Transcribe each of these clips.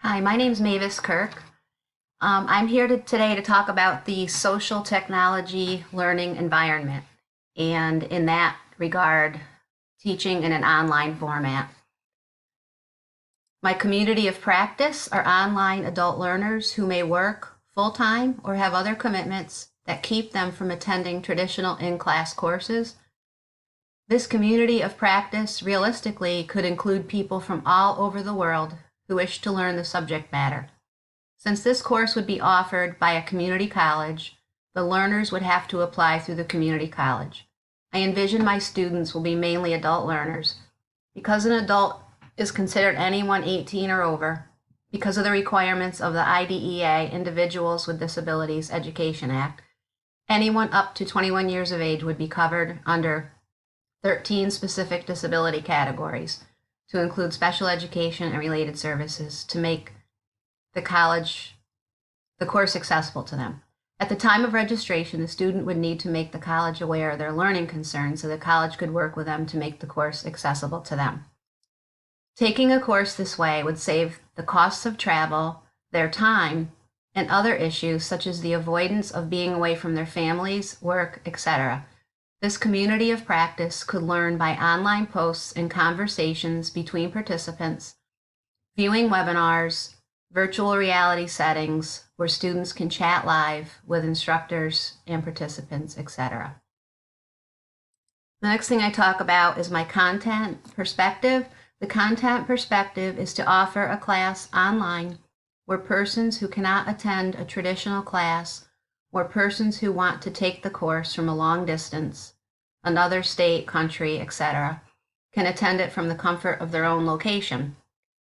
Hi, my name's Mavis Kirk. I'm here today to talk about the social technology learning environment, and in that regard, teaching in an online format. My community of practice are online adult learners who may work full-time or have other commitments that keep them from attending traditional in-class courses. This community of practice realistically could include people from all over the world who wish to learn the subject matter. Since this course would be offered by a community college, the learners would have to apply through the community college. I envision my students will be mainly adult learners. Because an adult is considered anyone 18 or over, because of the requirements of the IDEA, Individuals with Disabilities Education Act, anyone up to 21 years of age would be covered under 13 specific disability categories, to include special education and related services, to make the course accessible to them. At the time of registration, the student would need to make the college aware of their learning concerns so the college could work with them to make the course accessible to them. Taking a course this way would save the costs of travel, their time, and other issues such as the avoidance of being away from their families, work, etc. This community of practice could learn by online posts and conversations between participants, viewing webinars, virtual reality settings where students can chat live with instructors and participants, etc. The next thing I talk about is my content perspective. The content perspective is to offer a class online where persons who cannot attend a traditional class or persons who want to take the course from a long distance, another state, country, etc., can attend it from the comfort of their own location.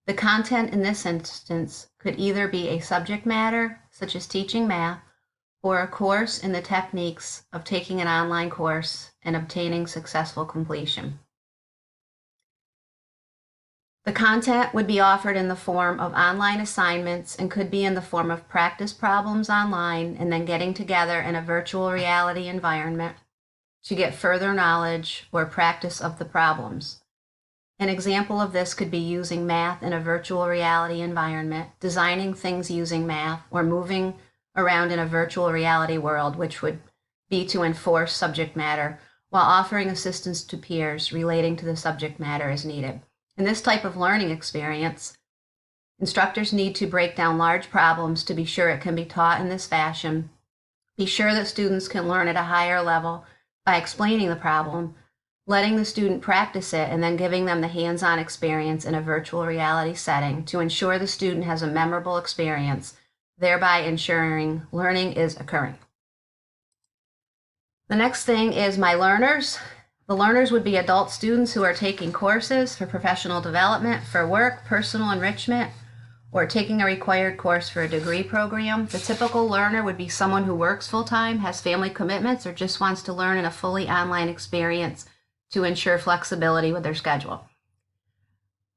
The content in this instance could either be a subject matter, such as teaching math, or a course in the techniques of taking an online course and obtaining successful completion. The content would be offered in the form of online assignments and could be in the form of practice problems online and then getting together in a virtual reality environment to get further knowledge or practice of the problems. An example of this could be using math in a virtual reality environment, designing things using math, or moving around in a virtual reality world, which would be to enforce subject matter while offering assistance to peers relating to the subject matter as needed. In this type of learning experience, instructors need to break down large problems to be sure it can be taught in this fashion, be sure that students can learn at a higher level by explaining the problem, letting the student practice it, and then giving them the hands-on experience in a virtual reality setting to ensure the student has a memorable experience, thereby ensuring learning is occurring. The next thing is my learners. The learners would be adult students who are taking courses for professional development, for work, personal enrichment, or taking a required course for a degree program. The typical learner would be someone who works full-time, has family commitments, or just wants to learn in a fully online experience to ensure flexibility with their schedule.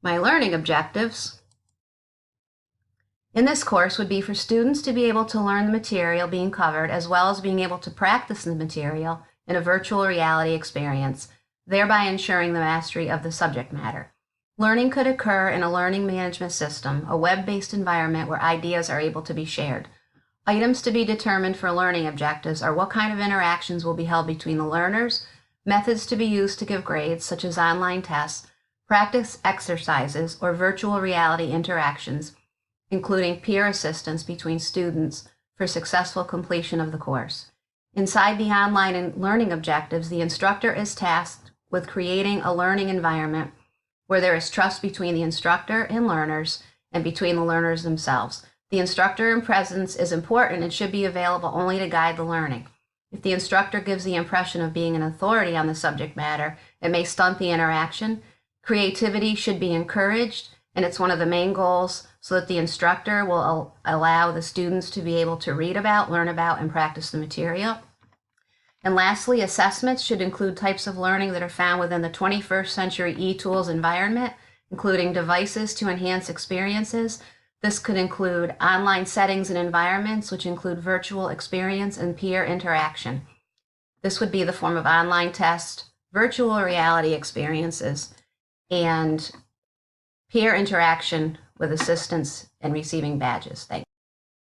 My learning objectives in this course would be for students to be able to learn the material being covered as well as being able to practice the material in a virtual reality experience, thereby ensuring the mastery of the subject matter. Learning could occur in a learning management system, a web-based environment where ideas are able to be shared. Items to be determined for learning objectives are what kind of interactions will be held between the learners, methods to be used to give grades, such as online tests, practice exercises, or virtual reality interactions, including peer assistance between students for successful completion of the course. Inside the online learning objectives, the instructor is tasked with creating a learning environment where there is trust between the instructor and learners and between the learners themselves. The instructor presence is important and should be available only to guide the learning. If the instructor gives the impression of being an authority on the subject matter, it may stunt the interaction. Creativity should be encouraged, and it's one of the main goals so that the instructor will allow the students to be able to read about, learn about, and practice the material. And lastly, assessments should include types of learning that are found within the 21st century e-tools environment, including devices to enhance experiences. This could include online settings and environments, which include virtual experience and peer interaction. This would be the form of online tests, virtual reality experiences, and peer interaction with assistance and receiving badges. Thank you.